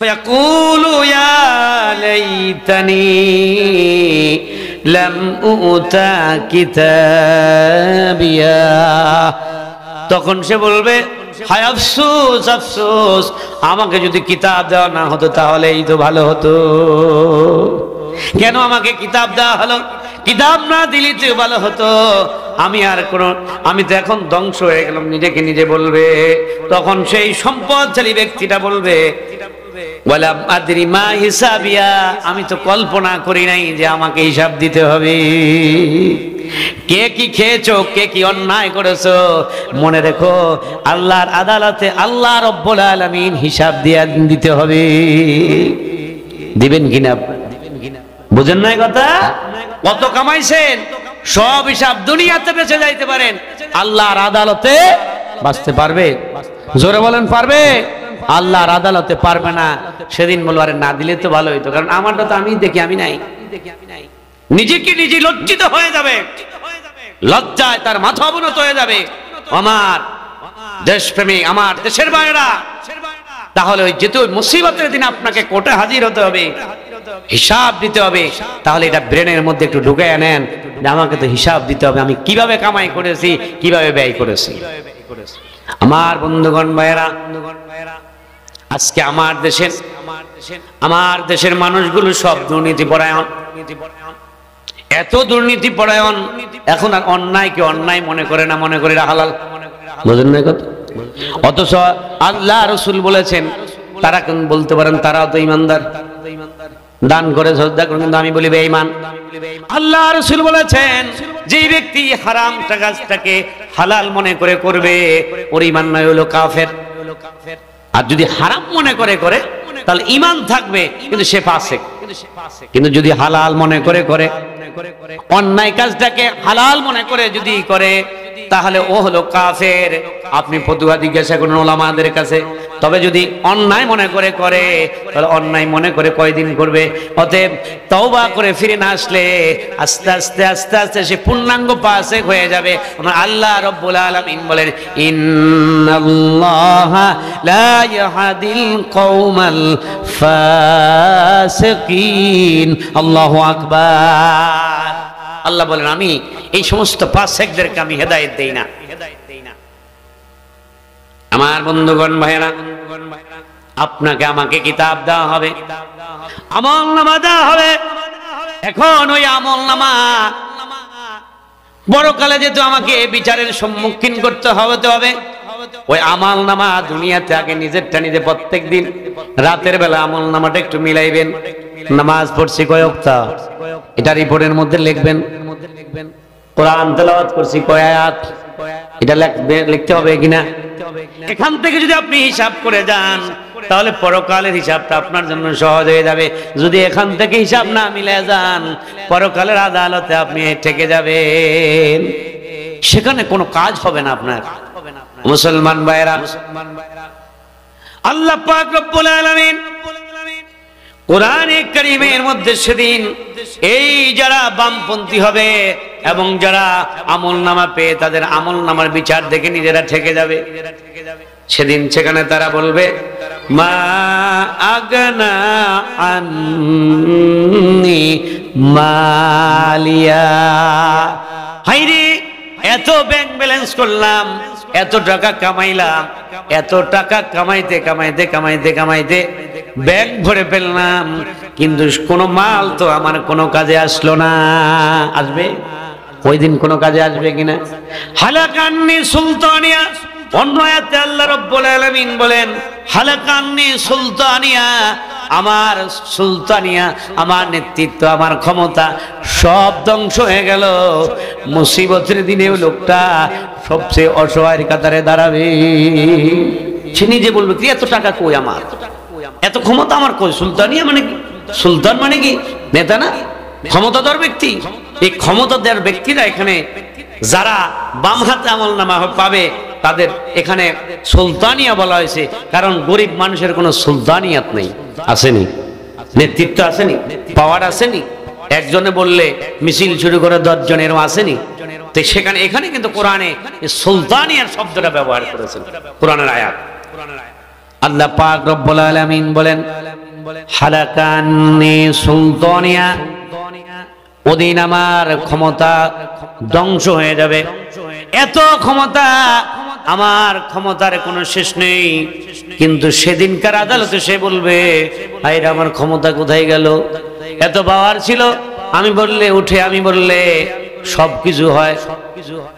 ইয়াকুলু ইয়া লাইতানি লাম উতা কিতাবিয়া, তখন সে বলবে হায় আফসোস আফসোস, আমাকে যদি কিতাব দেওয়া না হতো তাহলেই তো ভালো হতো। কেন আমাকে কিতাব দেওয়া হলো? কিতাব না দিলে তো ভালো হতো। আমি তো এখন ধ্বংস হয়ে গেলাম, নিজেকে নিজে বলবে। তখন সেই সম্পদশালী ব্যক্তিটা বলবে ওয়ালাম আদরি মা হিসাবিয়া, আমি তো কল্পনা করি নাই যে আমাকে হিসাব দিতে হবে। কে কি খেয়েছো, কে কি অন্যায় করেছো, মনে রেখো আল্লাহর আদালতে আল্লাহ রব্বুল আলামিন হিসাব দিতে হবে। দিবেন কিনা? বুঝেন না কথা? কত কামাইছেন সব হিসাব দুনিয়াতে বেঁচে যাইতে পারেন, আল্লাহর আদালতে বাঁচতে পারবে? জোরে বলেন পারবে? আল্লাহর আদালতে পারবে না। সেদিন বলবো আরে না দিলে তো ভালো হইতো, কারণ আমারটা তো আমি দেখি, আমি নাই। নিজেকে নিজে লজ্জিত হয়ে যাবে, লজ্জায় তার মাথা অবনত হয়ে যাবে। আমার দেশপ্রেমী, আমার দেশের বাইরা, তাহলে ওই যেহেতু মুসিবতের দিন আপনাকে কোর্টে হাজির হতে হবে, হিসাব দিতে হবে, তাহলে এটা ব্রেনের মধ্যে একটু ঢুকে নেন যে আমাকে তো হিসাব দিতে হবে, আমি কিভাবে কামাই করেছি, কিভাবে ব্যয় করেছি। আমার বন্ধুগণ ভাইয়েরা, আজকে আমার দেশের মানুষগুলো সব দুর্নীতি পরায়ণ, এত দুর্নীতি পরায়ণ, এখন আর অন্যায়কে অন্যায় মনে করে না, মনে করে হালাল। বুঝেন না কথা? অথচ আল্লাহ রাসূল বলেছেন, তারা কেন বলতে পারেন তারাও তো ইমানদার, দান করে শ্রদ্ধা করে, কিন্তু আমি বলি বেঈমান। আল্লাহ রাসূল বলেছেন যে ব্যক্তি হারাম কাজটাকে হালাল মনে করে করবে, ওর ঈমান নয়, হলো কাফের। আর যদি হারাম মনে করে করে তাহলে ঈমান থাকবে, কিন্তু সে ফাসিক। কিন্তু যদি হালাল মনে করে করে, অন্যায় কাজটাকে হালাল মনে করে যদি করে, তাহলে ও হলো কাফের। আপনি ফতোয়া জিজ্ঞাসা করুন ওলামাদের কাছে। তবে যদি অন্যায় মনে করে করে, তাহলে অন্যায় মনে করে কয়দিন করবে? অতএব তওবা করে ফিরে না আসলে আস্তে আস্তে আস্তে আস্তে সে পূর্ণাঙ্গ ফাসিক হয়ে যাবে। আমার আল্লাহ রাব্বুল আলামিন বলেন ইন্নাল্লাহা লা ইয়াহদিল কওমাল ফাসিকিন। আল্লাহু আকবার। আল্লাহ বলেন আমি এই সমস্ত ফাসিকদেরকে আমি হেদায়েত দেই না। আমার বন্ধুগণ ভাইরা, আপনাকে আমাকে কিতাব দেওয়া হবে, আমলনামা দেওয়া হবে। এখন ওই আমলনামা বড়কালে যেহেতু আমাকে বিচারের সম্মুখীন করতে হবে, ওই আমলনামা দুনিয়াতে আগে নিজেরটা নিজে প্রত্যেকদিন রাতের বেলা আমলনামাটা একটু মিলাইবেন। নামাজ পড়ছি কয় ওয়াক্ত, এটা রিপোর্টের মধ্যে লিখবেন। কোরআন তেলাওয়াত করছি কয় আয়াত, এটা লিখতে হবে কিনা। এখান থেকে যদি আপনি হিসাব করে যান, তাহলে পরকালের হিসাবটা আপনার জন্য সহজ হয়ে যাবে। যদি এখান থেকে হিসাব না মিলে যান, পরকালের আদালতে আপনি ঠেকে যাবেন, সেখানে কোনো কাজ হবে না আপনার। মুসলমান ভাইরা, আল্লাহ পাক রব্বুল আলামিন কোরআনে কারীমের মধ্যে সেদিন এই যারা বামপন্থী হবে এবং যারা আমলনামা পেয়ে তাদের আমলনামার বিচার দেখে নিজেরা ঠেকে যাবে, সেদিন সেখানে তারা বলবে মা আগনা আন্নি মালিয়া। হাইরে, এত ব্যাংক ব্যালেন্স করলাম, এত টাকা কামাইলাম, এত টাকা কামাইতে কামাইতে কামাইতে কামাইতে ব্যাংক ভরে ফেললাম, কিন্তু কোনো মাল তো আমার কোনো কাজে আসলো না। আসবে ওই দিন কোনো কাজে আসবে কিনা? হালাকান্নি সুলতানিয়া। অন্য আয়াতে আল্লাহ রাব্বুল আলামিন বলেন হালাকান্নি সুলতানিয়া, আমার সুলতানিয়া, আমার নেতৃত্ব, আমার ক্ষমতা সব ধ্বংস হয়ে গেল। মুসিবতের দিনে লোকটা সবচেয়ে অসহায়ের কাতারে দাঁড়াবে। সে নিজে বলবে কি এত টাকা কই আমার, এত ক্ষমতা আমার কই? সুলতানিয়া মানে কি? সুলতান মানে কি? নেতা না, ক্ষমতাধর ব্যক্তি। এই ক্ষমতাধর ব্যক্তিরা এখানে যারা বাম হাতে আমলনামা পাবে তাদের এখানে সুলতানিয়া বলা হয়েছে, কারণ গরিব মানুষের কোনো সুলতানিয়াত নেই। আসেনি, নেতৃত্ব আসেনি, পাওয়ার আসেনি। একজনে বললে মিছিল শুরু করে 10 জনেরও আসেনি। তো সেখানে এখানে কিন্তু কোরআনে সুলতানিয়ার শব্দটা ব্যবহার করেছেন, কোরআনের আয়াত। আল্লাহ পাক রব্বুল আলামিন বলেন হালাকান্নি সুলতানিয়া, ওদিন আমার ক্ষমতা ধ্বংস হয়ে যাবে। এত ক্ষমতা, আমার ক্ষমতার কোনো শেষ নেই। কিন্তু সেদিনকার আদালতে সে বলবে ভাইরা আমার ক্ষমতা কোথায় গেল? এত পাওয়ার ছিল, আমি বললে উঠে, আমি বললে সবকিছু হয়।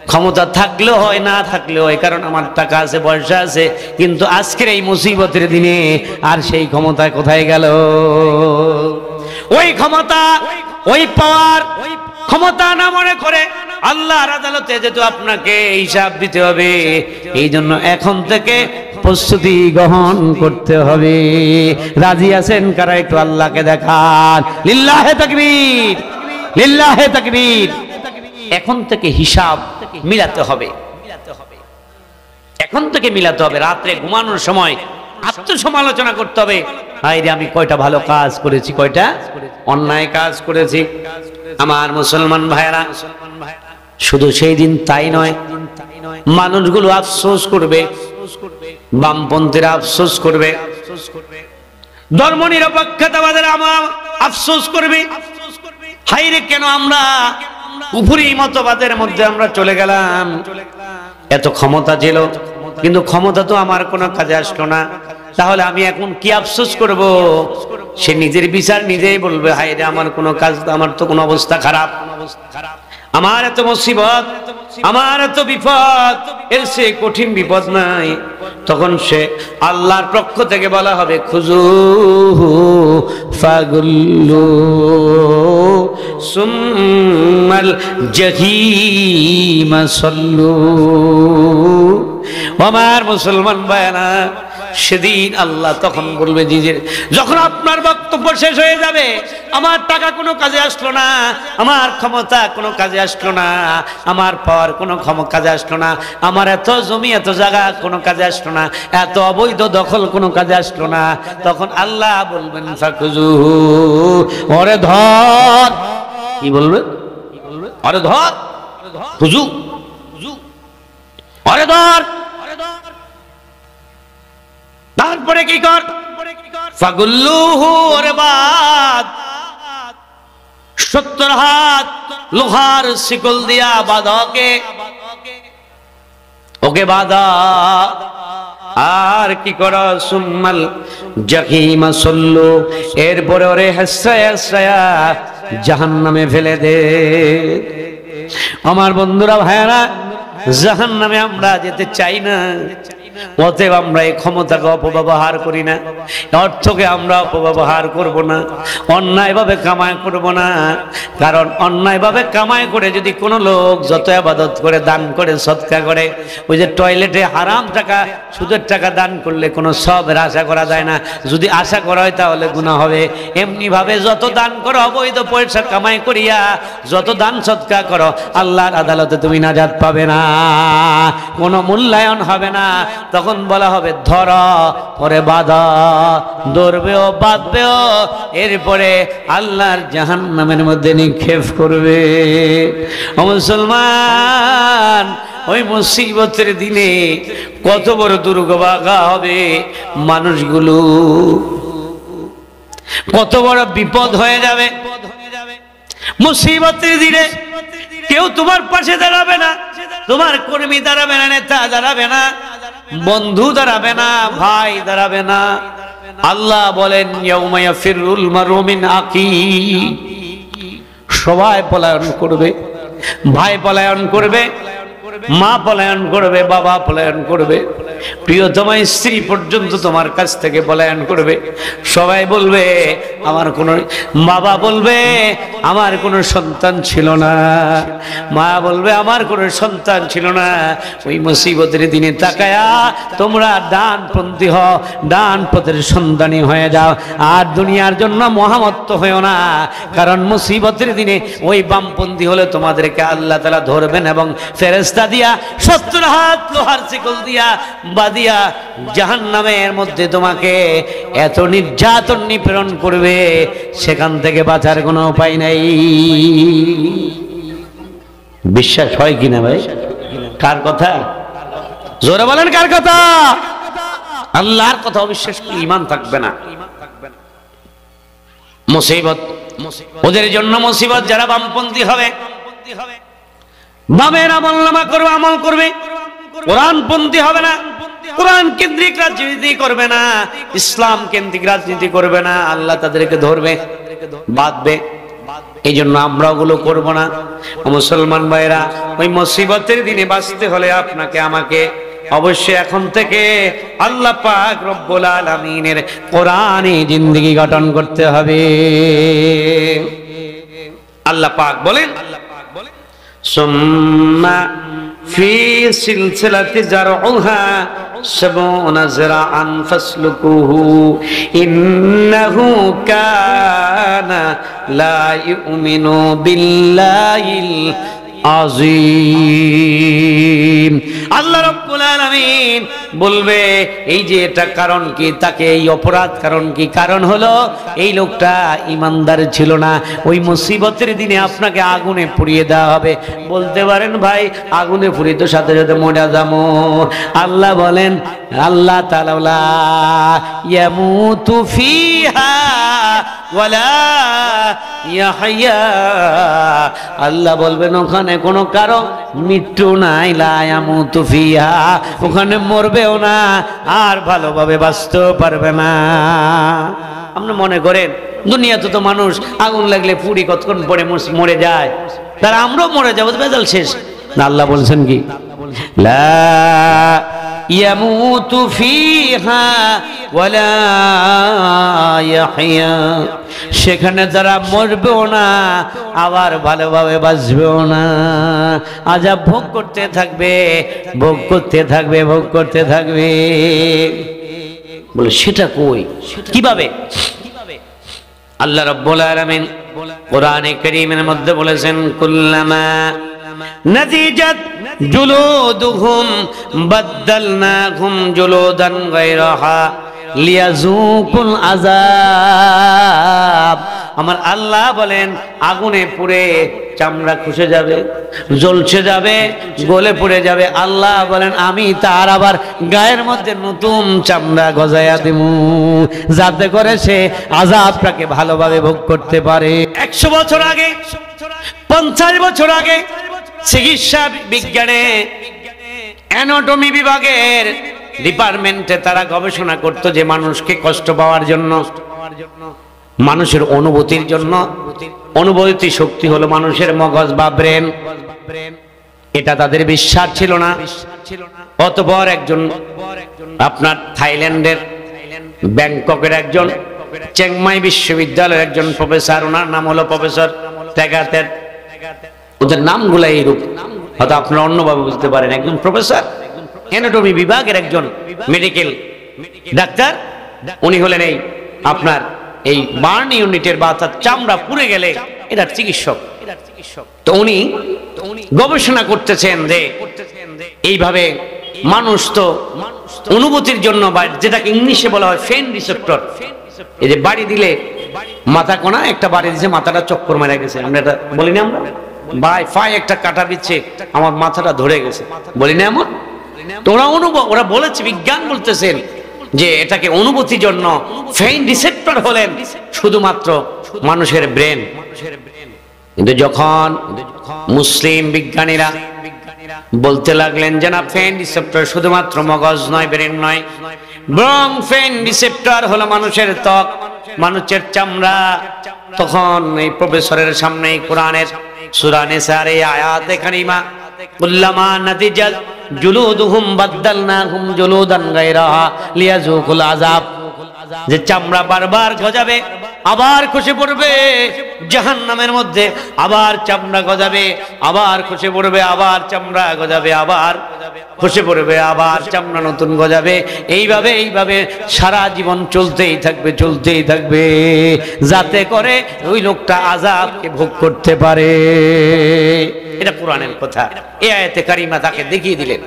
ক্ষমতা থাকলেও হয়, না থাকলেও হয়, কারণ আমার টাকা আছে, পয়সা আছে। কিন্তু আজকের এই মুসিবতের দিনে আর সেই ক্ষমতা কোথায় গেল? ওই ক্ষমতা, ওই পাওয়ার ক্ষমতা না মনে করে আল্লাহর আদালতে যেহেতু আপনাকে হিসাব দিতে হবে, এই জন্য এখন থেকে প্রস্তুতি গ্রহণ করতে হবে। রাজি আছেন কারা? একটু আল্লাহকে দেখান। লিল্লাহে তাকবীর, লিল্লাহে তাকবীর। এখন থেকে হিসাব মিলাতে হবে, এখন থেকে মিলাতে হবে। রাত্রে ঘুমানোর সময় আত্মসমালোচনা করতে হবে, আইরে আমি কয়টা ভালো কাজ করেছি, কয়টা অন্যায় কাজ করেছি। আমার মুসলমান ভাইরা, শুধু সেই দিন তাই নয়, মানুষগুলো আফসোস করবে, বামপন্থীরা আফসোস করবে, ধর্ম নিরপেক্ষতাবাদীরা আমার আফসোস করবে, হাইরে কেন আমরা কুফরি মতবাদের মধ্যে আমরা চলে গেলাম। এত ক্ষমতা ছিল, কিন্তু ক্ষমতা তো আমার কোনো কাজে আসলো না, তাহলে আমি এখন কি আফসোস করব? সে নিজের বিচার নিজেই বলবে, হায়রে আমার কোনো কাজ, আমার তো কোনো অবস্থা খারাপ, আমার এত মুসিবত, আমার এত বিপদ, এর সে কঠিন বিপদ নাই। তখন সে আল্লাহর পক্ষ থেকে বলা হবে খুযুহু ফাগুল্লু সুম্মাল জাহিমা সাল্লু। আমার মুসলমান ভাইরা, সেদিন আল্লাহ তখন বলবে, যখন আপনার বক্তব্য শেষ হয়ে যাবে, আমার টাকা কোনো কাজে আসলো না, আমার ক্ষমতা কোনো কাজে আসলো না, আমার পাওয়ার কোনো কাজে আসলো না, আমার এত জমি এত জায়গা কোনো কাজে আসলো না, এত অবৈধ দখল কোনো কাজে আসলো না, তখন আল্লাহ বলবেন ফাকুযুহু, ওরে ধর। কি বলবে? ওরে ধর, খুযু, ওরে ধর। তারপরে কি কর? ফাগুল্লুহু, ওরে বাদ। 70 হাত লোহার শিকল দিয়া বাঁধকে, ওকে বাঁধা। আর কি কর? সুম্মাল জাহিমা সাল্লু, এরপরে ওরে হাসায়া হাসায়া জাহান্নামে ফেলে দে। আমার বন্ধুরা ভাইরা, জাহান্নামে আমরা যেতে চাই না, অতএব আমরা এই ক্ষমতাকে অপব্যবহার করি না, অর্থকে আমরা অপব্যবহার করব না, অন্যায়ভাবে কামাই করব না। কারণ অন্যায়ভাবে কামাই করে যদি কোনো লোক যত ইবাদত করে, দান করে, সদকা করে, ওই যে টয়লেটে হারাম টাকা, সুদের টাকা দান করলে কোনো সবের আশা করা যায় না। যদি আশা করা হয় তাহলে গুনাহ হবে। এমনি ভাবে যত দান করো, অবৈধ পয়সা কামাই করিয়া যত দান সদকা করো, আল্লাহর আদালতে তুমি নাজাত পাবে না, কোনো মূল্যায়ন হবে না। তখন বলা হবে ধর, পরে বাঁধা, ধরবেও বাঁধবেও, এরপরে আল্লাহর জাহান্নামের মধ্যে নিক্ষেপ করবে। ও মুসলমান, ওই মুসিবতের দিনে কত বড় দুর্গভাগা হবে মানুষগুলো, কত বড় বিপদ হয়ে যাবে। মুসিবতের দিনে কেউ তোমার পাশে দাঁড়াবে না, তোমার কর্মী দাঁড়াবে না, নেতা দাঁড়াবে না, বন্ধু দাঁড়াবে না, ভাই দাঁড়াবে না। আল্লাহ বলেন ইয়াউমা ইয়াফিরুল মারউ মিন আখি, সবাই পলায়ন করবে, ভাই পলায়ন করবে, মা পলায়ন করবে, বাবা পলায়ন করবে, প্রিয়তমা স্ত্রী পর্যন্ত তোমার কাছ থেকে পলায়ন করবে। সবাই বলবে আমার কোনো, বাবা বলবে আমার কোনো সন্তান ছিল না, মা বলবে আমার কোনো সন্তান ছিল না। ওই মুসিবতের দিনে তাকায়া তোমরা ডানপন্থী হও, ডান পথের সন্তানী হয়ে যাও, আর দুনিয়ার জন্য মহামত্ত হয়েও না। কারণ মুসিবতের দিনে ওই বামপন্থী হলে তোমাদেরকে আল্লাহ তাআলা ধরবেন এবং ফেরেশতা দিয়া 70 হাত লোহার শিকল দিয়া বাঁধিয়া জাহান্নামের মধ্যে তোমাকে এত নির্যাতন নিপীড়ন করবে, সেখান থেকে বাঁচার কোনো উপায় নাই। বিশ্বাস হয় কিনা ভাই? কার কথা? জোরে বলেন কার কথা? আল্লাহর কথা অবিশ্বাস করলে ঈমান থাকবে না। মুসিবত ওদের জন্য মুসিবত যারা বামপন্থী হবে, বামের আমলনামা করবে, আমল করবে, কোরআনপন্থী হবে না, কোরআন কেন্দ্রিক রাজনীতি করবে না, ইসলাম কেন্দ্রিক রাজনীতি করবে না, আল্লাহ তাদেরকে ধরবে, বাঁধবে। এই জন্য আমরা ওগুলো করবো না। মুসলমান ভাইরা, ওই মুসিবতের দিনে বাঁচতে হলে আপনাকে আমাকে অবশ্যই এখন থেকে আল্লাহ পাক রব্বুল আলামিনের কোরআনে জিন্দেগি গঠন করতে হবে। আল্লাহ পাক বলেন, সুম্মা ফি সিলসিলাতি জারউহা সাবউনা যিরাআন ফাসলুকুহু ইন্নাহু কানা লা ইউমিনু বিল্লাহিল আযীম। আল্লাহ রাব্বুল আলামিন বলবে, এই যে এটা কারণ কি, তাকে এই অপরাধ কারণ কি? কারণ হলো এই লোকটা ইমানদার ছিল না। ওই মুসিবতের দিনে আপনাকে আগুনে পুড়িয়ে দেওয়া হবে। বলতে পারেন ভাই, আগুনে পুড়িয়ে তো সাথে সাথে মরে যাবো। আল্লাহ বলেন, আল্লাহ তাআলা ইয়ামুতু ফিহা ওয়ালা ইয়াহইয়া। আল্লাহ বলবেন ওখানে কোনো কারো মৃত্যু নাই, লা ইয়ামুতু ফিহা, ওখানে মরবেও না আর ভালোভাবে বাঁচতেও পারবে না। আপনি মনে করেন দুনিয়াতে তো মানুষ আগুন লাগলে পুড়ি কতক্ষণ পরে মরে যায়, তার আমরাও মরে যাবো, বেজাল শেষ না। আল্লাহ বলছেন কি, লা ইয়ামুতু ফিহা ওয়ালা ইয়াহইয়া, সেখানে যারা মরবেও না আবার ভালোভাবে বাঁচবেও না, আযাব ভোগ করতে থাকবে, ভোগ করতে থাকবে, ভোগ করতে থাকবে। বলে সেটা কই, কিভাবে? আল্লাহ রাব্বুল আলামিন কোরআনে কারীমের মধ্যে বলেছেন, কুল্লামা নাদিজাত জুলুদুহুম বাদদালনাহুম জুলুদান গায়রাহা লিয়াযুকুল আযাব। আমার আল্লাহ বলেন, আগুনে পুড়ে চামড়া খসে যাবে, জ্বলছে যাবে, গলে পড়ে যাবে। আল্লাহ বলেন, আমি তার আবার গায়ের মধ্যে নতুন চামড়া গজায়া দেব, যাতে করে সে আযাবটাকে ভালোভাবে ভোগ করতে পারে। 100 বছর আগে, 50 বছর আগে চিকিৎসা বিজ্ঞানে অ্যানাটমি বিভাগের ডিপার্টমেন্টে তারা গবেষণা করত যে মানুষকে কষ্ট পাওয়ার জন্য, মানুষের অনুভূতির জন্য, অনুভূতি শক্তি হলো মানুষের মগজ বা ব্রেন। এটা তাদের বিশ্বাস ছিল না। অতঃপর একজন আপনার থাইল্যান্ডের ব্যাংককের একজন চেংমাই বিশ্ববিদ্যালয়ের একজন প্রফেসর, ওনার নাম হলো প্রফেসর ট্যাগাতের। ওদের নামগুলো এইরূপ, হয়তো আপনারা অন্যভাবে বুঝতে পারেন। একজন প্রফেসর, অ্যানাটমি বিভাগের একজন মেডিকেল ডাক্তার, উনি হলেন এই আপনার এই বার্ন ইউনিটের বা তার চামড়া পুড়ে গেলে এটার চিকিৎসক। তো উনি গবেষণা করতেছেন যে এইভাবে মানুষ তো অনুভূতির জন্য, বা যেটাকে ইংলিশে বলা হয় ফেন রিসেপ্টর, এই যে বাড়ি দিলে মাথা কোনা একটা বাড়ি দিচ্ছে, মাথাটা চক্কর মারা গেছে, আমরা এটা বলি না? আমরা ভাই ফাই একটা কাটা দিচ্ছে, আমার মাথাটা ধরে গেছে, বলি না এমন? তো ওরা বলেছে, বিজ্ঞান বলতেছেন যে এটাকে অনুভূতির জন্য ফেইন রিসেপ্টর হলেন শুধুমাত্র মানুষের ব্রেন। কিন্তু যখন মুসলিম বিজ্ঞানীরা বলতে লাগলেন যে না, ফেইন রিসেপ্টর শুধুমাত্র মগজ নয়, ব্রেন নয়, বরং ফেইন রিসেপ্টর হলো মানুষের ত্বক, মানুষের চামড়া, তখন এই প্রফেসরের সামনে কোরআনের সূরা নিসার এই আয়াতে কারিমা, কুল্লামা নাদিজাত জুলুদুহুম বাদদালনাহুম জুলুদান গায়রাহা লিয়াযুকুল আযাব, যে চামড়া বারবার গজাবে, আবার খসে পড়বে জাহান্নামের মধ্যে, আবার চামড়া গজাবে, আবার খসে পড়বে, আবার চামড়া গজাবে, আবার খসে পড়বে, আবার চামড়া নতুন গজাবে। এইভাবে এইভাবে সারা জীবন চলতেই থাকবে, চলতেই থাকবে, যাতে করে ওই লোকটা আযাবকে ভোগ করতে পারে। এটা কোরআনের কথা। এই আয়াতে কারিমা তাকে দেখিয়ে দিলেন।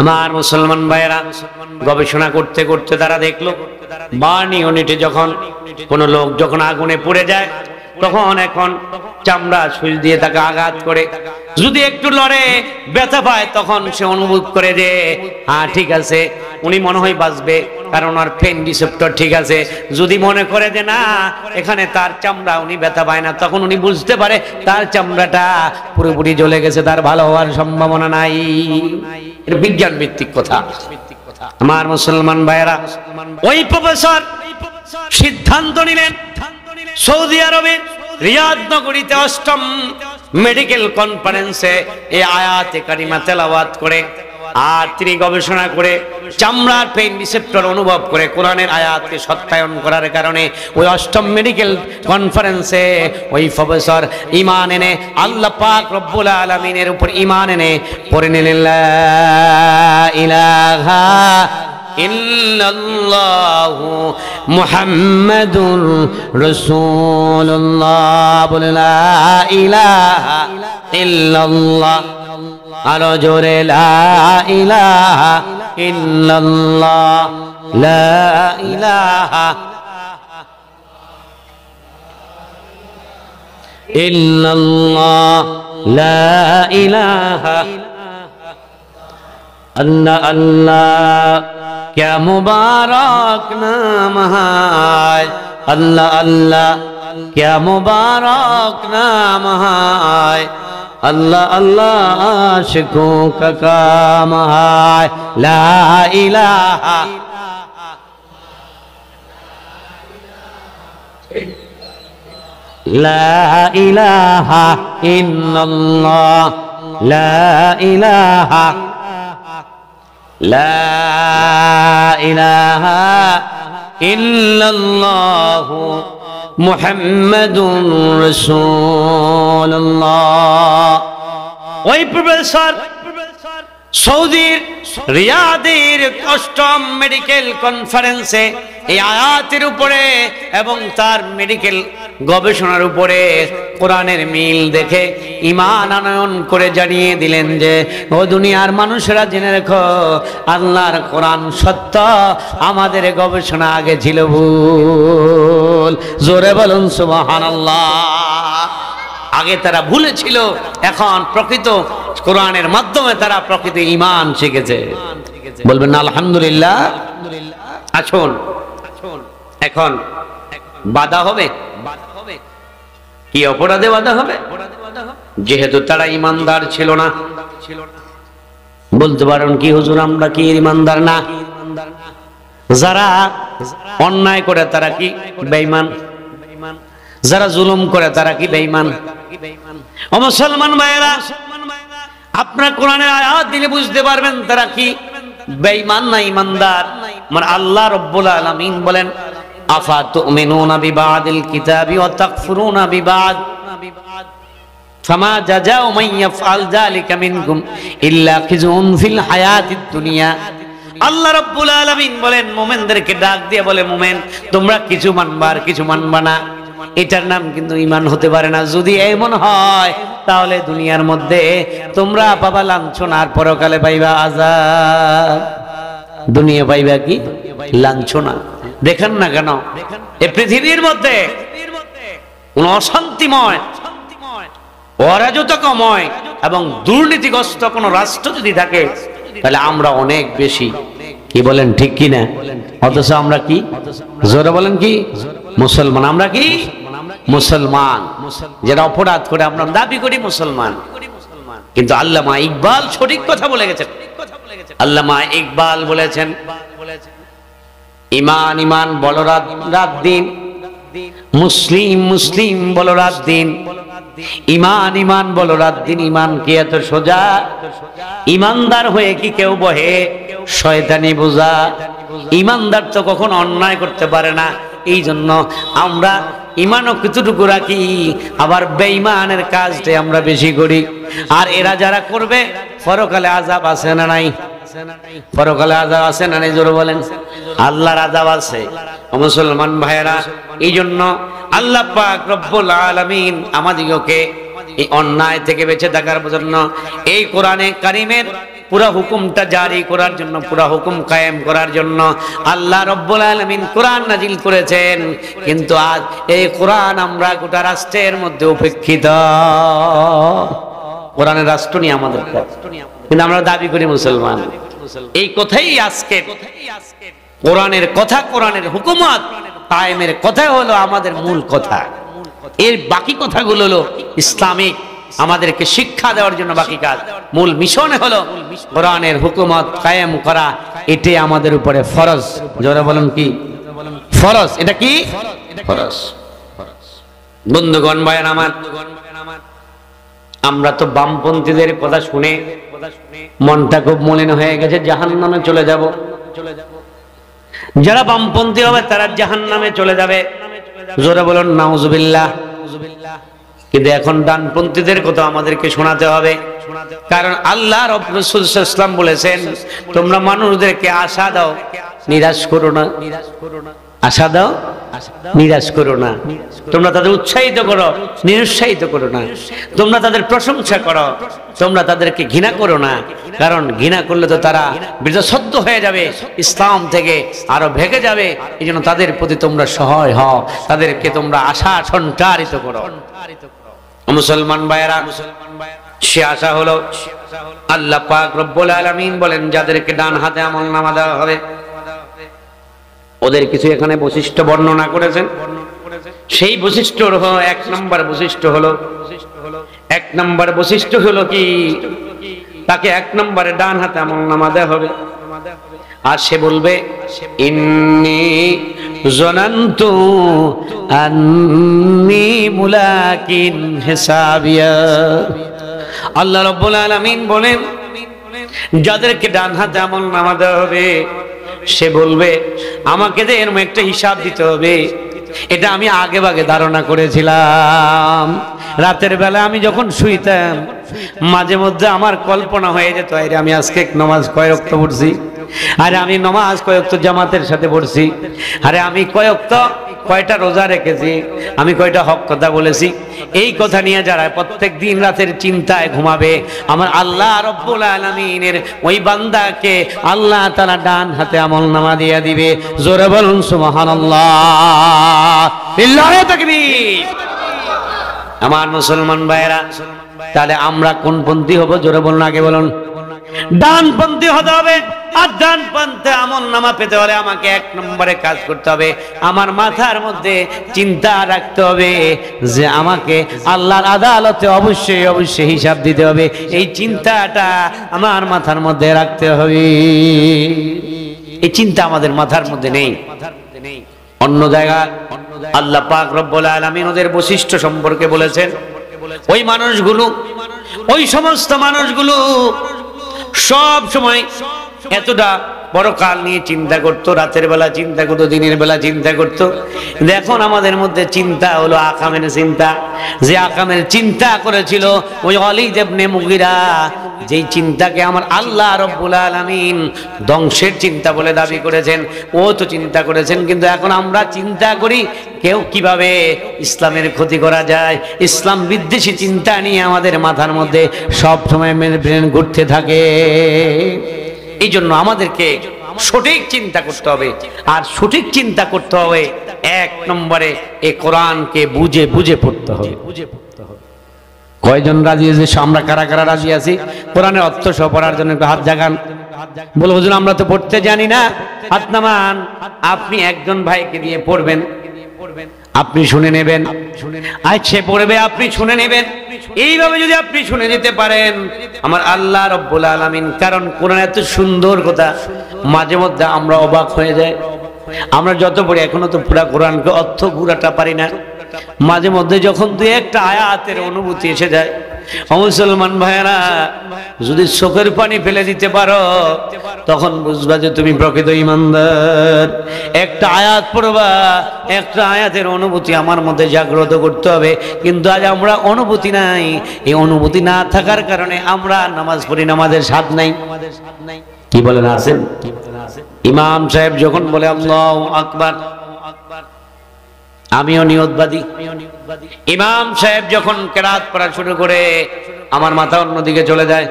আমার মুসলমান ভাইয়েরা, গবেষণা করতে করতে তারা দেখলো বার্ন ইউনিটে যখন কোন লোক যখন আগুনে পুড়ে যায়, তখন এখন চামড়া সুই দিয়ে তাকে আঘাত করে যদি একটু লড়ে ব্যথা পায় তখন সে অনুভব করে যে হ্যাঁ ঠিক আছে উনি মনে হয় বাঁচবে, কারণ ওর পেন রিসেপ্টর ঠিক আছে। যদি মনে করে যে না এখানে তার চামড়া উনি ব্যথা পায় না, তখন উনি বুঝতে পারে তার চামড়াটা পুরোপুরি জ্বলে গেছে, তার ভালো হওয়ার সম্ভাবনা নাই। এটা বিজ্ঞান ভিত্তিক কথা। আমার মুসলমান ভাইয়েরা, ওই প্রফেসর সিদ্ধান্ত নিলেন সৌদি আরবের রিয়াদ নগরীতে ৮ম মেডিকেল কনফারেন্সে এই আয়াতে কারিমা তেলাওয়াত করে, আর তিনি গবেষণা করে চামড়ার পেইন রিসেপ্টর অনুভব করে কোরআনের আয়াতকে সত্যায়ন করার কারণে ওই ৮ম মেডিকেল কনফারেন্সে ওই প্রফেসর ঈমান এনে আল্লাহ পাক রব্বুল আলামিনের উপর ঈমান এনে পড়ে নিলেন লা ইলাহা ইল্লাল্লাহু মুহাম্মাদুর রাসূলুল্লাহ। বলে লা ইলাহা ইল্লাল্লাহ, আরো জোরে লা ইলাহা ইল্লাল্লাহ, লা ইলাহা ইল্লাল্লাহ, লা ইলাহা। अल्लाह अल्लाह क्या मुबारक नाम है, अल्लाह अल्लाह क्या मुबारक नाम है, अल्लाह अल्लाह आशिकों का काम है। ला इलाहा ला इलाहा इल्लल्लाह, ला इलाहा লা ইলাহা ইল্লাল্লাহু মুহাম্মাদুর রাসূলুল্লাহ। ওই প্রফেসর সৌদির রিয়াদের ৮ম মেডিকেল কনফারেন্সে এই আয়াতের উপরে এবং তার মেডিকেল গবেষণার উপরে কোরআনের মিল দেখে ঈমান আনয়ন করে জানিয়ে দিলেন যে ও দুনিয়ার মানুষেরা জেনে রেখো আল্লাহর কোরআন সত্য, আমাদের গবেষণা আগে ছিল ভুল। জোরে বলুন সুবহানাল্লাহ। আগে তারা ভুলে ছিল, এখন প্রকৃত কোরআনের মাধ্যমে তারা প্রকৃত ঈমান শিখেছে। বলবেন না আলহামদুলিল্লাহ। আসুন এখন বাধা হবে, কি অপরাধে বাধা হবে? যেহেতু তারা ঈমানদার ছিল না। বলতে পারেন কি হুজুর আমরা কি ঈমানদার না? যারা অন্যায় করে তারা কি বেঈমান? যারা জুলুম করে তারা কি বেঈমান? ও মুসলমান ভাইয়েরা, আপনারা কোরআনের আয়াত দিলে বুঝতে পারবেন তারা কি বেঈমান না ঈমানদার। মানে আল্লাহ রাব্বুল আলামিন বলেন আফা তুমিনুনা বিবাদিল কিতাবি ওয়া তাকফুরুনা বিবাদ ফামা জাযাউ মান ইয়াফআল যালিকা মিনকুম ইল্লা খিজুন ফিল হায়াতিদ দুনিয়া। আল্লাহ রাব্বুল আলামিন বলেন মুমিনদেরকে ডাক দিয়ে বলে মুমিন তোমরা কিছু মানবা আর কিছু মানবা না, এটার নাম কিন্তু ঈমান হতে পারে না। যদি এমন হয় তাহলে দুনিয়ার মধ্যে তোমরা পাবা লাঞ্ছনা আর পরকালে পাইবা আযাব। দুনিয়া পাইবা কি লাঞ্ছনা। দেখেন না কেন এই পৃথিবীর মধ্যে কোন অশান্তিময়, অরাজকতাময় এবং দুর্নীতিগ্রস্ত কোন রাষ্ট্র যদি থাকে তাহলে আমরা অনেক বেশি, কি বলেন ঠিক কি না? অথচ আমরা কি জোরে বলেন কি মুসলমান। আমরা কি মুসলমান, যারা অপরাধ করে আমরা দাবি করি মুসলমান। কিন্তু আল্লামা ইকবাল সঠিক কথা বলে গেছেন। আল্লামা ইকবাল বলেছেন ইমান ইমান বলো রাত দিন, মুসলিম মুসলিম বলো রাত দিন, ইমান ইমান বলো রাত দিন। ইমান কি এত সোজা? ইমানদার হয়ে কি কেউ বহে শয়তানি বোঝা? ইমানদার তো কখনো অন্যায় করতে পারে না। এই জন্য আমরা ইমানও কতটুকু রাখি, আবার বেঈমানের কাজটাই আমরা বেশি করি। আর এরা যারা করবে পরকালে আযাব আছে না নাই? পরকালে আযাব আছে না নাই? জোরে বলেন। আল্লাহর আযাব আছে। মুসলমান ভাইয়েরা, এই জন্য আল্লাহ পাক রব্বুল আলামিন আমাদিগকে এই অন্যায় থেকে বেঁচে থাকার জন্য এই কোরআনে কারিমের পুরা হুকুমটা জারি করার জন্য, পুরা হুকুম কায়েম করার জন্য আল্লাহ রব্বুল আলামিন কোরআন নাজিল করেছেন। কিন্তু আজ এই কোরআন আমরা গোটা রাষ্ট্রের মধ্যে উপেক্ষিত। কোরআনের রাষ্ট্র নিয়ে আমাদের কাজ, কিন্তু আমরা দাবি করি মুসলমান। এই কথাই আজকে কোরআনের কথা, কোরআনের হুকুমত কায়েমের কথা হলো আমাদের মূল কথা। এর বাকি কথাগুলো হলো ইসলামিক, আমাদেরকে শিক্ষা দেওয়ার জন্য বাকি কাজ। মূল মিশন হলো কোরআনের হুকুমত কায়েম করা, এটাই আমাদের উপরে ফরজ। জোরে বলুন কি ফরজ? এটা কি ফরজ? বন্ধুগণ, ভাইয়ের আমার, আমরা তো বামপন্থীদের কথা শুনে মনটা খুব মলিন হয়ে গেছে, জাহান্নামে চলে যাব। যারা বামপন্থী হবে তারা জাহান্নামে চলে যাবে। জোরে বলুন নাউজুবিল্লাহ। কিন্তু এখন ডানপন্থীদের কথা আমাদেরকে শোনাতে হবে, কারণ আল্লাহ রাব্বুল রাসূল সাল্লাল্লাহু আলাইহি ওয়াসাল্লাম বলেছেন, তোমরা মানুষদেরকে আশা দাও, নিরাশ করো না। আশা দাও, নিরাশ করো না। তোমরা তাদের উৎসাহিত করো, নিরুৎসাহিত করো না। তোমরা তাদের প্রশংসা করো, তোমরা তাদেরকে ঘৃণা করো না, কারণ ঘৃণা করলে তো তারা বীর্যচ্ছদ্ম হয়ে যাবে, ইসলাম থেকে আরো ভেঙে যাবে। এই জন্য তাদের প্রতি তোমরা সহায় হও, তাদেরকে তোমরা আশা সঞ্চারিত করো। মুসলমান ভাইয়েরা, সে আশা হলো আল্লাহ পাক রব্বুল আলামিন বলেন, যাদেরকে ডান হাতে আমলনামা দেওয়া হবে ওদের কিছু এখানে বৈশিষ্ট্য বর্ণনা করেছেন। সেই বৈশিষ্ট্যর এক নম্বর বৈশিষ্ট্য হলো কি, তাকে এক নম্বরে ডান হাতে আমলনামা দেওয়া হবে। আর সে বলবে, ইন্নী যানানতু আন্নী মুলাকিন হিসাবিয়া। আল্লাহ রাব্বুল আলামিন বলেন, যাদেরকে ডান হাতে আমলনামা দেওয়া হবে সে বলবে, আমাকে যে এরকম একটা হিসাব দিতে হবে, এটা আমি আগে ভাগে ধারণা করেছিলাম। রাতের বেলা আমি যখন শুইতাম মাঝে মধ্যে আমার কল্পনা হয়ে যেত, আরে আমি আজকে নামাজ কয় ওয়াক্ত পড়ছি, আরে আমি নামাজ কয় ওয়াক্ত জামাতের সাথে পড়ছি, আরে আমি কয় ওয়াক্ত কয়টা রোজা রেখেছি, আমি কয়টা হক কথা বলেছি। এই কথা নিয়ে যারা প্রত্যেক দিন রাতের চিন্তায় ঘুমাবে, আমার আল্লাহ রাব্বুল আলামিনের ওই বান্দাকে আল্লাহ তাআলা ডান হাতে আমলনামা দিয়ে দিবে। জোরে বলুন সুবহানাল্লাহ, লিল্লাহি তাকবীর। আমার মুসলমান ভাইরা, তাহলে আমরা কোন পন্থী হব? জোরে বলুন, আগে বলুন। ডানপন্থী হতে হবে। আর ডানপন্থী আমলনামা পেতে হলে আমাকে এক নম্বরে কাজ করতে হবে, আমার মাথার মধ্যে চিন্তা রাখতে হবে যে আমাকে আল্লাহর আদালতে অবশ্যই অবশ্যই হিসাব দিতে হবে। এই চিন্তাটা আমার মাথার মধ্যে রাখতে হবে। এই চিন্তা আমাদের মাথার মধ্যে নেই। অন্য জায়গায় আল্লাহ পাক রব্বুল আলামিন ওদের বৈশিষ্ট্য সম্পর্কে বলেছেন, ওই মানুষগুলো, ওই সমস্ত মানুষগুলো সব সময় এতটা পরকাল নিয়ে চিন্তা করতো, রাতের বেলা চিন্তা করতো, দিনের বেলা চিন্তা করতো। এখন আমাদের মধ্যে চিন্তা হলো আকামের চিন্তা। যে আকামের চিন্তা করেছিল ওই ওয়ালিদ ইবনে মুগীরা, যেই চিন্তাকে আমার আল্লাহ রাব্বুল আলামিন ধ্বংসের চিন্তা বলে দাবি করেছেন, ও তো চিন্তা করেছেন। কিন্তু এখন আমরা চিন্তা করি কেউ কিভাবে ইসলামের ক্ষতি করা যায়, ইসলাম বিদ্বেষী চিন্তা নিয়ে আমাদের মাথার মধ্যে সব সময় ব্রেন ঘুরতে থাকে। এই জন্য আমাদেরকে সঠিক চিন্তা করতে হবে। আর সঠিক চিন্তা করতে হবে এক নম্বরে এই কোরআনকে বুঝে বুঝে পড়তে হবে। কয়জন রাজি আছে? আমরা কারা কারা রাজি আছি কোরআনের অর্থ সহ পড়ার জন্য? হাত জাগান। বলো হুজুর আমরা তো পড়তে জানি না। হাত নামান। আপনি একজন ভাইকে দিয়ে পড়বেন, আপনি শুনে নেবেন, আজ সে পড়বে, আপনি শুনে নেবেন। এইভাবে যদি আপনি শুনে নিতে পারেন, আমার আল্লাহ রাব্বুল আলামিন, কারণ কোরআন এত সুন্দর কথা, মাঝে মধ্যে আমরা অবাক হয়ে যাই। আমরা যত পড়ি এখনো তো পুরা কোরআনকে অর্থ পুরাটা পারি না। মাঝে মধ্যে যখন দুই একটা আয়াতের অনুভূতি এসে যায়, মুসলমান ভাইয়েরা, যদি চোখের পানি ফেলে দিতে পারো তখন বুঝবা যে তুমি প্রকৃত ঈমানদার। একটা আয়াত পড়বা, একটা আয়াতের অনুভূতি আমার মধ্যে জাগ্রত করতে হবে। কিন্তু আজ আমরা অনুভূতি নাই। এই অনুভূতি না থাকার কারণে আমরা নামাজ পড়ি, নামাজের স্বাদ নাই। কি বলেন আছেন? ইমাম সাহেব যখন বলে আল্লাহু আকবার, আমিও নিয়তবাদী। ইমাম সাহেব যখন কেরাত পড়া শুরু করে আমার মাথা অন্যদিকে চলে যায়,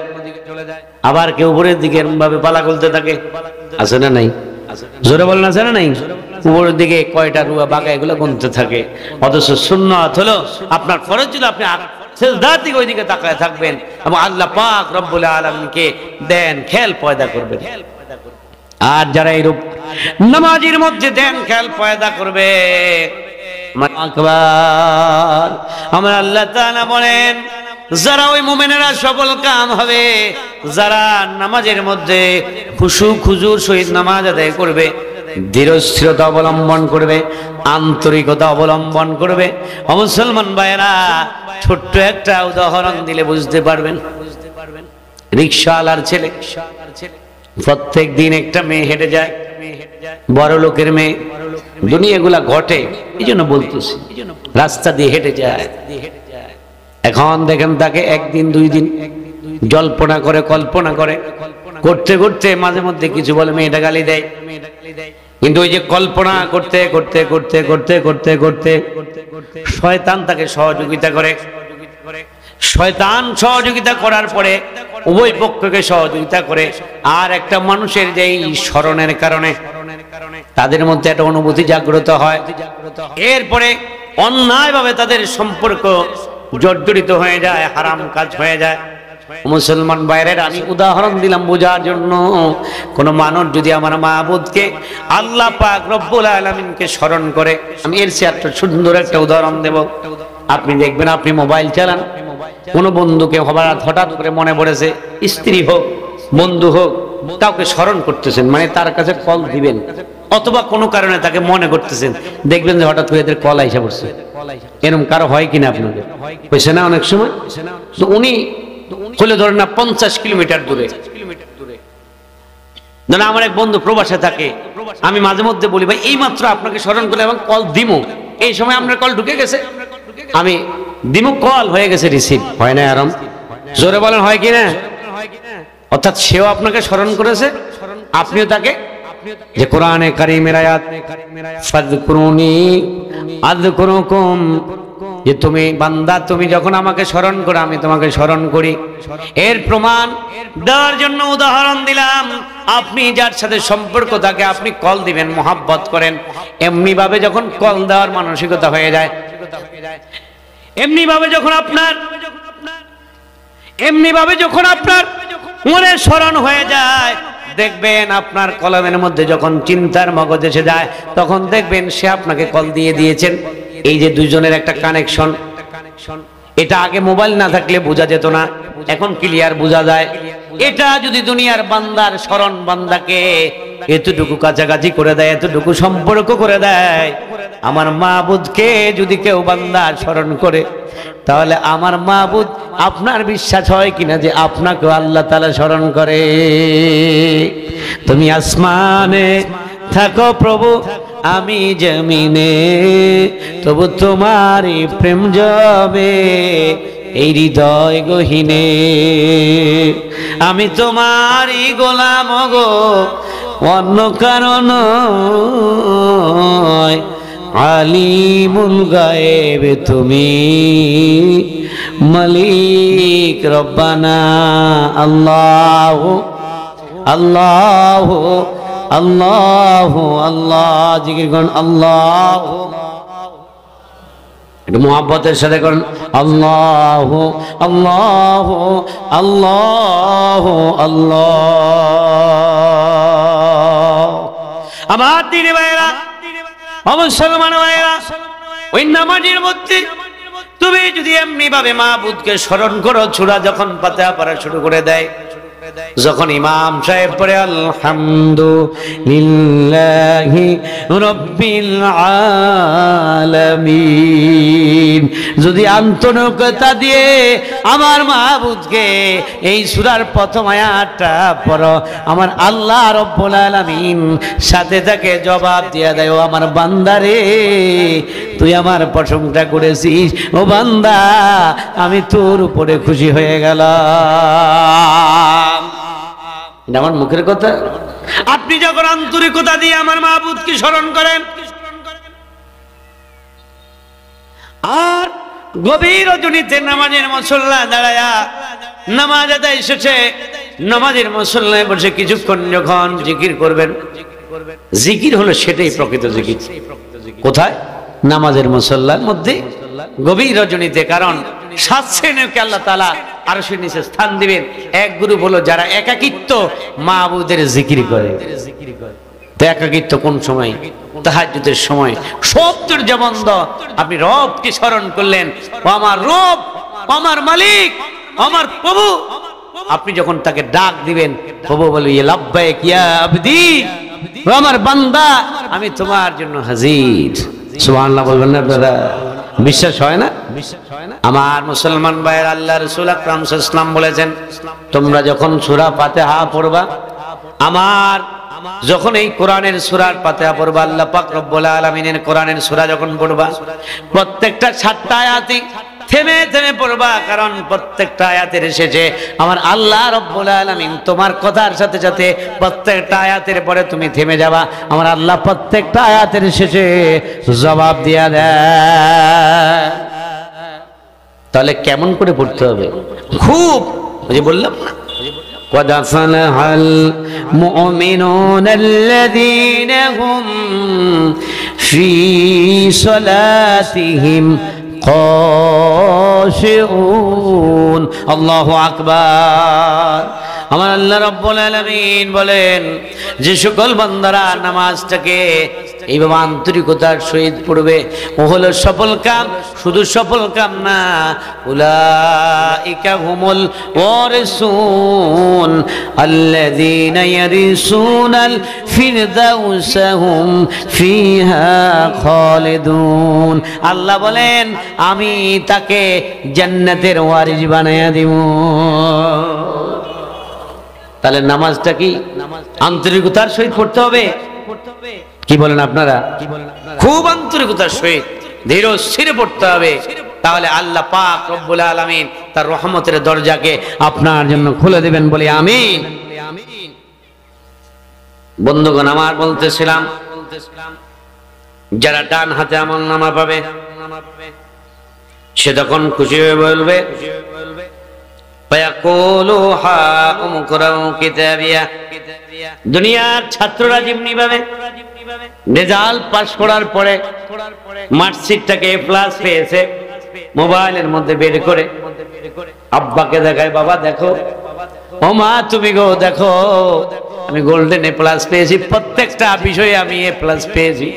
আবার কেউ উপরের দিকে এরকম ভাবে পালা খুলতে থাকে। আছে না নাই? জোরে বলেন আছে না নাই? উপরের দিকে কয়টা রুয়া বাঁকা এগুলো গুনতে থাকে। অথচ সুন্নাত হলো আপনার ফরজ ছিল আপনি সিজদার দিকে ওইদিকে তাকায় থাকবেন এবং আল্লাহ পাক রব্বুল আলামিনকে দেন খেয়াল পয়দা করবেন। আর যারা এইরূপ নামাজের মধ্যে দেন খেয়াল পয়দা করবে, আকবার, আমার আল্লাহ তাআলা বলেন যারা ওই মুমিনেরা সফল কাম হবে যারা নামাজের মধ্যে খুশু খুজুর সহিত নামাজ আদায় করবে, ধীরস্থিরতা অবলম্বন করবে, আন্তরিকতা অবলম্বন করবে। মুসলমান ভাইরা ছোট্ট একটা উদাহরণ দিলে বুঝতে পারবেন। রিকশাওয়ালার ছেলে প্রত্যেক দিন একটা মেয়ে হেঁটে যায়, বড় লোকের মেয়ে, দুনিয়াগুলা ঘটে এই জন্য বলতেছি, রাস্তা দিয়ে হেঁটে যায়। এখন দেখেন তাকে একদিন দুই দিন জল্পনা করে কল্পনা করে করতে করতে মাঝে মধ্যে কিছু বলে মেয়েটা গালি দেয়, কিন্তু ওই যে কল্পনা করতে করতে করতে করতে করতে করতে শয়তান তাকে সহযোগিতা করে। শয়তান সহযোগিতা করার পরে উভয় পক্ষকে সহযোগিতা করে আর একটা মানুষের যে স্মরণের কারণে তাদের মধ্যে একটা অনুভূতি জাগ্রত হয়, এরপরে অন্যায়ভাবে তাদের সম্পর্ক জর্জরিত হয়ে যায়, হারাম কাজ হয়ে যায়। মুসলমান ভাইয়েরা আমি উদাহরণ দিলাম বোঝার জন্য। কোন মানুষ যদি আমার মাবুদকে আল্লাহ পাক রব্বুল আলামিনকে স্মরণ করে, আমি এর চেয়ে একটা সুন্দর একটা উদাহরণ দেব। আপনি দেখবেন আপনি মোবাইল চালান, কোন বন্ধুকে হঠাৎ করে মনে পড়েছে, স্ত্রী হোক বন্ধু হোক কাউকে স্মরণ করতেছেন, মানে তার কাছে কল দিবেন অথবা কোনো কারণে তাকে মনে করতেছেন, দেখবেন যে হঠাৎ করে এদের কল আইসা পড়ছে। এরকম কারো হয় কিনা আপনাদের? হয়েছে না অনেক সময়? তো উনি হলে ধরেন না 50 কিলোমিটার দূরে, না আমার এক বন্ধু প্রবাসে থাকে, আমি মাঝে মধ্যে বলি ভাই এই মাত্র আপনাকে স্মরণ করে এবং কল দিমু, এই সময় আপনার কল ঢুকে গেছে, আমি দিমু, কল হয়ে গেছে, রিসিভ হয় না। আরাম জোরে বলেন হয় কিনা? অর্থাৎ সেও আপনাকে স্মরণ করেছে, আপনিও তাকে। যে কোরআনে কারীমের আয়াত ফাযকুরুনি আযকুরুকুম, যে তুমি বান্দা তুমি যখন আমাকে স্মরণ করো আমি তোমাকে স্মরণ করি। এর প্রমাণ দেওয়ার জন্য উদাহরণ দিলাম। আপনি যার সাথে সম্পর্ক থাকে আপনি কল দিবেন, মহাব্বত করেন, এমনি ভাবে যখন কল দেওয়ার মানসিকতা হয়ে যায়, এমনি ভাবে যখন আপনার মনে স্মরণ হয়ে যায়, দেখবেন আপনার কলমের মধ্যে যখন চিন্তার মগজ এসে যায় তখন দেখবেন সে আপনাকে কল দিয়ে দিয়েছেন। এই যে দুইজনের একটা কানেকশন, এটা আগে মোবাইল না থাকলে বোঝা যেত না, এখন ক্লিয়ার বোঝা যায়। এটা যদি দুনিয়ার বান্দার স্মরণ বান্দাকে এতটুকু কাছাকাছি করে দেয়, এতটুকু সম্পর্ক করে দেয়, আমার মাবুদকে যদি কেউ বান্দা স্মরণ করে তাহলে আমার মাবুদ আপনার বিশ্বাস হয় কিনা যে আপনাকেও আল্লাহ তাআলা স্মরণ করে? তুমি আসমানে থাকো প্রভু আমি জমিনে, তবু তোমারই প্রেম জমে এই হৃদয় গহীনে। আমি তোমারই গোলাম গো, অন্য কারণ আলিমুল গায়েব তুমি, মালিক রব্বানা। আল্লাহ আল্লাহ আল্লাহ আল্লাহ, জিকির করুন আল্লাহ, একটু মুহাব্বতের সাথে করুন আল্লাহ আল্লাহ আল্লাহ আল্লাহ। আমার দিনে ভাইরা, মুসলমান ভাইরা, ওই নামাজের মধ্যে তুমি যদি এমনি ভাবে মাবুদকে স্মরণ করো, সূরা যখন ফাতিহা পড়া শুরু করে দেয়, যখন ইমাম সাহেব পড়ে আলহামদুলিল্লাহি রাব্বিল আলামিন, যদি আন্তরিকতা দিয়ে আমার মাবুদকে এই সূরার প্রথম আয়াতটা পড়ো, আমার আল্লাহ রাব্বুল আলামিন সাথে তাকে জবাব দিয়ে দেয়, ও আমার বান্দারে তুই আমার প্রশংসা করেছিস, ও বান্দা আমি তোর উপরে খুশি হয়ে গেলাম। এটা আমার মুখের কথা। আপনি যখন আন্তরিকতা দিয়ে আমার মাবুদকে স্মরণ করেন আর গভীর রজনীতে নামাজের মুসল্লায় দাঁড়ায়া নামাজ আদায় শেষে নামাজের মুসল্লায় বসে কিছুক্ষণ যখন জিকির করবেন, জিকির হলো সেটাই প্রকৃত জিকির। কোথায়? নামাজের মুসল্লার মধ্যে গভীর রজনীতে। কারণ 7 শ্রেণীকে আল্লাহ তাআলা আরশের নিচে স্থান দিবেন। এক গ্রুপ হলো যারা একাকিত্ব মাবুদের জিকির করে। তো একাকিত্ব কোন সময়? তাহাজ্জুদের সময়। সব দরজা বন্ধ, আপনি রবকে স্মরণ করলেন, ও আমার রব, আমার মালিক, আমার প্রভু। আপনি যখন তাকে ডাক দিবেন, প্রভু বলবে ইয়া লাব্বাইক ইয়া আবদি, ও আমার বান্দা, আমি তোমার জন্য হাজির। সুবহানাল্লাহ বলবেন না দাদা? বিশ্বাস হয় না? আমার মুসলমান ভাইয়ের, আল্লাহ রাসূল আকরাম সাল্লাল্লাহু আলাইহি ওয়াসাল্লাম বলেছেন, তোমরা যখন সূরা ফাতিহা পড়বা, আমার যখন এই কোরআনের সূরার ফাতিহা পড়বা, আল্লাহ পাক রব্বুল আলামিনের কোরআনের সূরা যখন পড়বা, প্রত্যেকটা 7টা আয়াতই থেমে থেমে পড়বা। কারণ প্রত্যেকটা আয়াতের শেষে আমার আল্লাহ রব্বুল আলামিন তোমার কথার সাথে সাথে প্রত্যেকটা আয়াতের পরে তুমি থেমে যাবা, আমার আল্লাহ প্রত্যেকটা আয়াতের শেষে জবাব দিয়া দেয়। তাহলে কেমন করে পড়তে হবে? খুব, ওই যে বললাম না, قد أفلح المؤمنون الذين هم في صلاتهم خاشعون। الله أكبر। আমার আল্লাহ রাব্বুল আলামিন বলেন, যে সকল বান্দারা নামাজটাকে এইভাবে আন্তরিকতার সহিত পড়বে, ও হলো সফল কাম। শুধু সফল কাম না, উলাইকা হুমুল ওয়ারিসুন আল্লাযীনা ইয়ারিসুনাল ফিরদাউসা হুম ফিহা খালিদুন। আল্লাহ বলেন, আমি তাকে জান্নাতের ওয়ারিস বানায়া দিব। তাহলে নামাজটা কি আন্তরিকতার সহিত পড়তে হবে? কি বলেন আপনারা? খুব আন্তরিকতার সহিত ধীর স্থিরে পড়তে হবে। তাহলে আল্লাহ পাক রব্বুল আলামিন তার রহমতের দরজাকে আপনার জন্য খুলে দিবেন, বলি আমিন। বন্ধুগণ আমার, বলতেছিলাম, যারা ডান হাতে আমলনামা পাবে, সে তখন খুশি হয়ে বলবে, দুনিয়ার ছাত্ররা যেমনি ভাবে রেজাল্ট পাস করার পরে মার্কশিটটাকে A+ পেয়েছে, মোবাইলের মধ্যে বের করে আব্বাকে দেখায়, বাবা দেখো, ও মা তুমি গো দেখো, আমি গোল্ডেন A+ পেয়েছি, প্রত্যেকটা বিষয়ে আমি A+ পেয়েছি।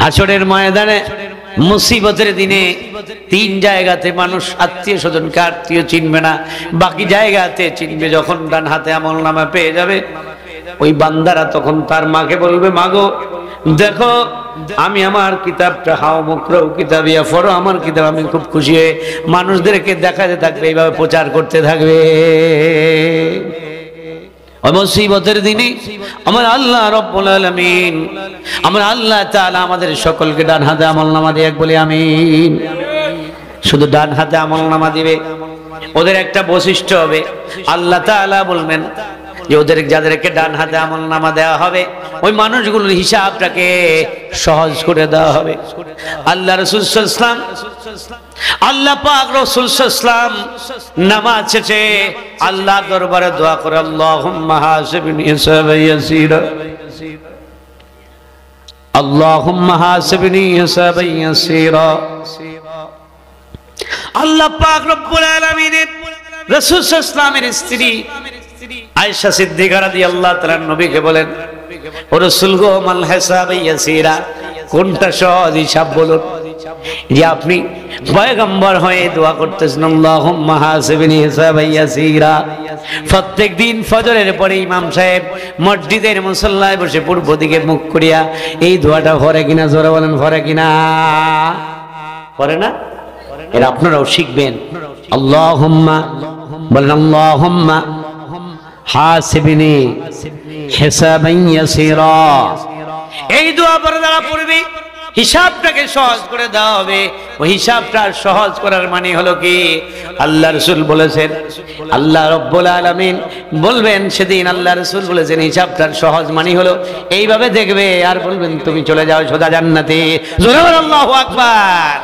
হাসরের ময়দানে মুসিবতের দিনে 3 জায়গাতে মানুষ আত্মীয় স্বজনকে আত্মীয় চিনবে না, বাকি জায়গাতে চিনবে। যখন ডান হাতে আমলনামা পেয়ে যাবে, ওই বান্দারা তখন তার মাকে বলবে, মাগো দেখো, আমি আমার কিতাবটা, হাও মুকরাউ কিতাবিয়া, পড়ো আমার কিতাব। আমি খুব খুশি হয়ে মানুষদেরকে দেখাতে থাকবে, এইভাবে প্রচার করতে থাকবে। মুসিবতের দিনে আমার আল্লাহ রব্বুল আলামিন, আমার আল্লাহ তাআলা আমাদের সকলকে ডান হাতে আমলনামা দিয়ে, বলি আমিন। শুধু ডান হাতে আমলনামা দিবে, ওদের একটা বৈশিষ্ট্য হবে, আল্লাহ তাআলা বলবেন যে ওদের যাদেরকে ডান হাতে আমলনামা দেওয়া হবে, ওই মানুষগুলোর হিসাবটাকে সহজ করে দেওয়া হবে। আল্লাহ রাসূল সাল্লাল্লাহু আলাইহি ওয়াসাল্লাম, আল্লাহ পাক রাসূল সাল্লাল্লাহু আলাইহি ওয়াসাল্লাম নামাজ শেষে আল্লাহর দরবারে দোয়া করে, আল্লাহুম্মা হাসিবনি হিসাবান ইয়াসীরা, আল্লাহুম্মা হাসিবনি হিসাবান ইয়াসীরা। আল্লাহ পাক রব্বুল আলামিনের রাসূল সাল্লাল্লাহু আলাইহি ওয়াসাল্লামের স্ত্রী আয়েশা সিদ্দিকা রাদিয়াল্লাহু তাআলা নবীকে বলেন, ও রাসূল গো, মাল হিসাবান ইয়াসীরা, কোনটা সহজ হিসাব বলুন? যে আপনি পয়গম্বর হয়ে দোয়া করতেছেন, আল্লাহুম্মা হাসিবনি হিসাবান ইয়াসীরা। প্রত্যেক দিন ফজরের পরে ইমাম সাহেব মসজিদের মুসল্লায় বসে পূর্ব দিকে মুখ করিয়া এই দোয়াটা পড়ে কিনা? জোরে বলেন, পড়ে কিনা? পড়ে না? এর আপনারাও শিখবেন। আল্লাহুম্মা বলেন, আল্লাহুম্মা হাসিবনি হিসাবান ইয়াসীরা। এই দোয়া পড়ে যারা পড়বে, হিসাবটাকে সহজ করে দেওয়া হবে। ওই হিসাবটা সহজ করার মানে হলো কি? আল্লাহ রাসূল বলেছেন, আল্লাহ রাব্বুল আলামিন বলবেন সেদিন, আল্লাহ রাসূল বলেছেন হিসাবটার সহজ মানে হলো এইভাবে দেখবে আর বলবেন, তুমি চলে যাও সোজা জান্নাতে। জোরে বলেন আল্লাহু আকবার।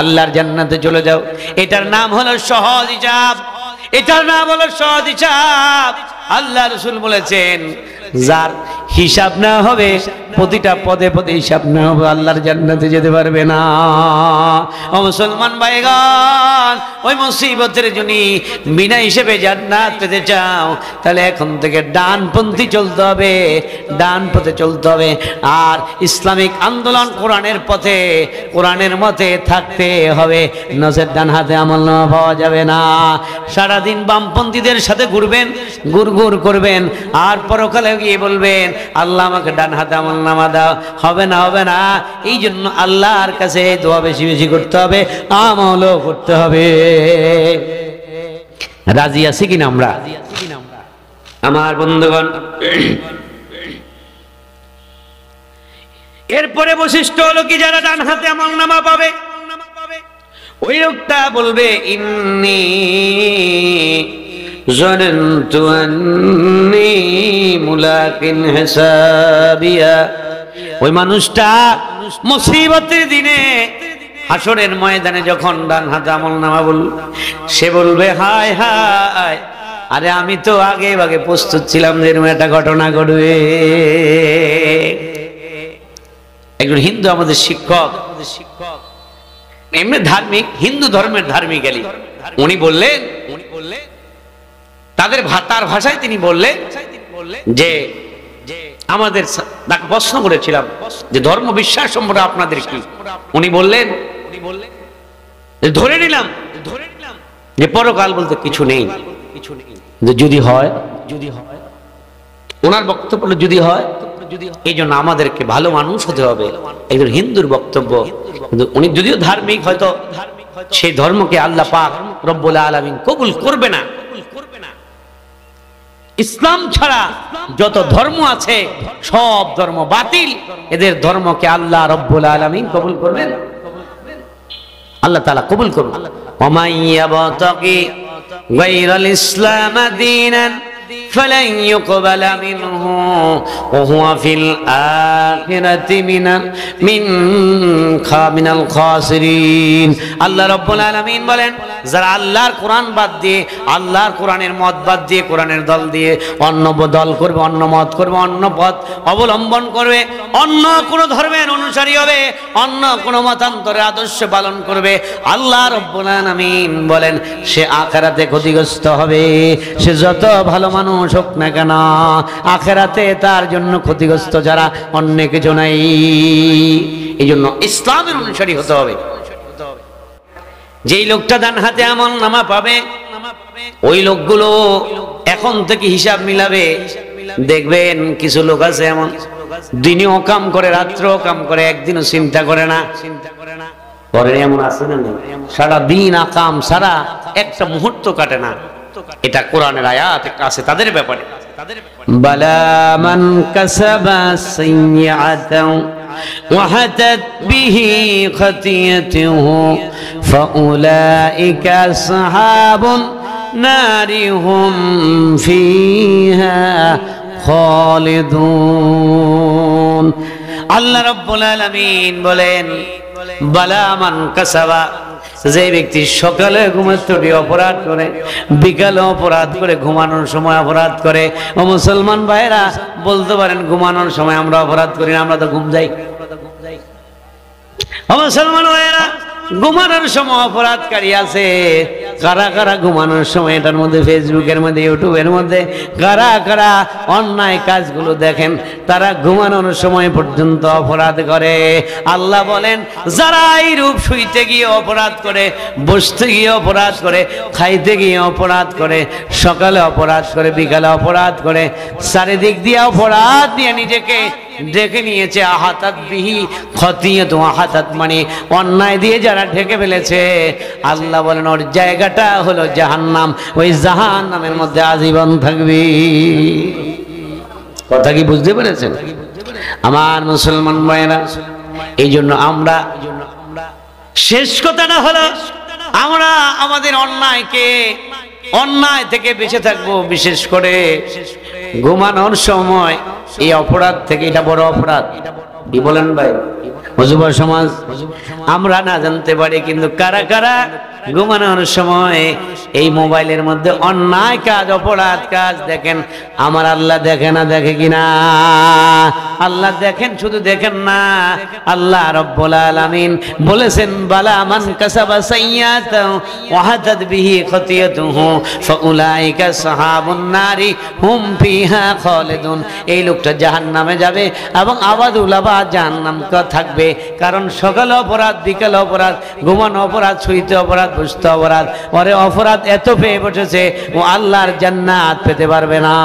আল্লাহর জান্নাতে চলে যাও, এটার নাম হলো সহজ হিসাব, এটার নাম হলো সহজ হিসাব। আল্লাহ রাসূল বলেছেন, যার হিসাব না হবে প্রতিটা পদে পদে হিসাব না হবে, আল্লাহর জান্নাতে যেতে পারবে না। ও মুসলমান ভাইগণ, ওই মুসিবতের জন্য বিনা হিসেবে জান্নাত পেতে চাও, তাহলে এখন থেকে ডানপন্থী চলতে হবে, ডান পথে চলতে হবে। আর ইসলামিক আন্দোলন কোরআনের পথে, কোরআনের মতে থাকতে হবে, নজর ডান হাতে আমলনামা পাওয়া যাবে না। সারাদিন বামপন্থীদের সাথে ঘুরবেন, গুড়গুড় করবেন, আর পরকালে গিয়ে বলবেন আল্লাহ আমাকে ডান হাতে আমলনামা দাও, হবে না, হবে না। এই জন্য আল্লাহর কাছে দোয়া বেশি বেশি করতে হবে, আমলও করতে হবে। রাজি আছি কিনা আমরা? আমার বন্ধুগণ, এরপরে বৈশিষ্ট্য হলো কি, যারা ডান হাতে আমলনামা পাবে ওই লোকটা বলবে ইন্নী জানান্তু আন্নী মুলাকিন হিসাবিয়া। ওই মানুষটা মুসিবতের দিনে হাসরের ময়দানে যখন ডান হাতে আমলনামা বলবে, সে বলবে হায় হায়, আরে আমি তো আগে ভাগে প্রস্তুত ছিলাম যে এরকম একটা ঘটনা ঘটবে। একজন হিন্দু আমাদের শিক্ষক, এমনি ধার্মিক, হিন্দু ধর্মের ধার্মিক আলী, উনি বললেন, তার ভাষায় তিনি বললেন যে আমাদের, তাকে প্রশ্ন করেছিলাম যে ধর্ম বিশ্বাস সম্পর্কে আপনাদের কি। উনি বললেন ধরে নিলাম যে পরকাল বলতে কিছু নেই, যদি হয়, ওনার বক্তব্য যদি হয়, এই জন্য আমাদেরকে ভালো মানুষ হতে হবে, একজন হিন্দুর বক্তব্য। কিন্তু উনি যদিও ধার্মিক, হয়তো সেই ধর্মকে আল্লাহ পাক রব্বুল আলামিন কবুল করবে না। ইসলাম ছাড়া যত ধর্ম আছে সব ধর্ম বাতিল, এদের ধর্মকে আল্লাহ রব্বুল আলামিন কবুল করবেন, আল্লাহ তাআলা কবুল করবেন। ওয়া ইয়াবতাগি গায়রাল ইসলাম দীনান فلن يقبل منه وهو في الآخرة من الخاسرين। আল্লাহ রাব্বুল আলামিন বলেন, যারা আল্লাহর কোরআন বাদ দিয়ে, আল্লাহর কোরআনের মত বাদ দিয়ে, কোরআনের দল দিয়ে অন্য দল করবে, অন্য মত করবে, অন্য পথ অবলম্বন করবে, অন্য কোন ধর্মের অনুসারী হবে, অন্য কোন মতান্তরের আদর্শ পালন করবে, আল্লাহ রাব্বুল আলামিন বলেন সে আখিরাতে ক্ষতিগ্রস্ত হবে। সে যত ভালো মানুষ হোক না কেন, আখিরাতে তার জন্য ক্ষতিগ্রস্ত যারা, অন্য কিছু নাই। এই জন্য ইসলামের অনুসারী হতে হবে। যেই লোকটা ডান হাতে আমলনামা পাবে, ওই লোকগুলো এখন থেকে হিসাব মিলাবে। দেখবেন কিছু লোক আছে এমন, দিনেও কাম করে, রাত্রেও কাম করে, একদিনও চিন্তা করে না, করে এমন আছে না? সারা দিন আকাম, সারা একটা মুহূর্ত কাটে না। এটা কোরআনের আয়াত আছে তাদের ব্যাপারে। বালা মান কাসাবা সাইয়্যাতান ওয়া হাতাত বিহি খাতিয়াতুহু ফাউলাইকা আসহাবুন নারি হুম ফিহা খালিদুন। আল্লাহ রাব্বুল আলামিন বলেন, বালা মান কাসাবা, যে ব্যক্তি সকালে ঘুমের থেকে অপরাধ করে, বিকালে অপরাধ করে, ঘুমানোর সময় অপরাধ করে। ও মুসলমান ভাইরা বলতে পারেন ঘুমানোর সময় আমরা অপরাধ করি না, আমরা তো ঘুম যাই। ও মুসলমান ভাইরা, ঘুমানোর সময় অপরাধকারী আছে। কারা কারা ঘুমানোর সময়, এটার মধ্যে ফেসবুকের মধ্যে, ইউটিউবের মধ্যে কারা কারা অন্যায় কাজগুলো দেখেন, তারা ঘুমানোর সময় পর্যন্ত অপরাধ করে। আল্লাহ বলেন, যারা এই রূপ শুইতে গিয়ে অপরাধ করে, বসতে গিয়ে অপরাধ করে, খাইতে গিয়ে অপরাধ করে, সকালে অপরাধ করে, বিকালে অপরাধ করে, চারিদিক দিয়ে অপরাধ দিয়ে নিজেকে ঢেকে নিয়েছে। আহাতাত বিহি খতিয়াতু, আহাতাত মানে অন্যায় দিয়ে যারা ঢেকে ফেলেছে, আল্লাহ বলেন ওর জায়গাটা হলো জাহান্নাম, ওই জাহান্নামের মধ্যে আজীবন থাকবে। কথা কি বুঝতে পেরেছেন আমার মুসলমান ভাইরা? এই জন্য আমরা, শেষ কথাটা হলো আমরা আমাদের অন্যায় থেকে বেঁচে থাকবো। বিশেষ করে ঘুমানোর সময় এই অপরাধ থেকে, এটা বড় অপরাধ। কি বলেন ভাই? যুব সমাজ আমরা না জানতে পারি, কিন্তু কারা কারা ঘুমানোর সময় এই মোবাইলের মধ্যে অন্যায় কাজ, অপরাধ কাজ দেখেন। আমার আল্লাহ দেখে না? দেখে কিনা? আল্লাহ দেখেন, শুধু দেখেন না, আল্লাহ রব্বুল আলামিন বলেছেন, বালা মান কাসাবা সাইয়্যাতান ওয়া হাতাত বিহি খাতিয়াতুহু ফাউলাইকা সাহাবুন নারি হুম ফিহা খালিদুন। এই লোকটা জাহান্নামে যাবে এবং আবাদুল আবাদ জাহান্নাম থাকবে। কারণ সকালে অপরাধ, বিকালে অপরাধ, ঘুমানো অপরাধ, শুইতে অপরাধ, বসতে অপরাধ, ওরে অপরাধ এত পেয়ে বসেছে ও আল্লাহর জান্নাত পেতে পারবে না।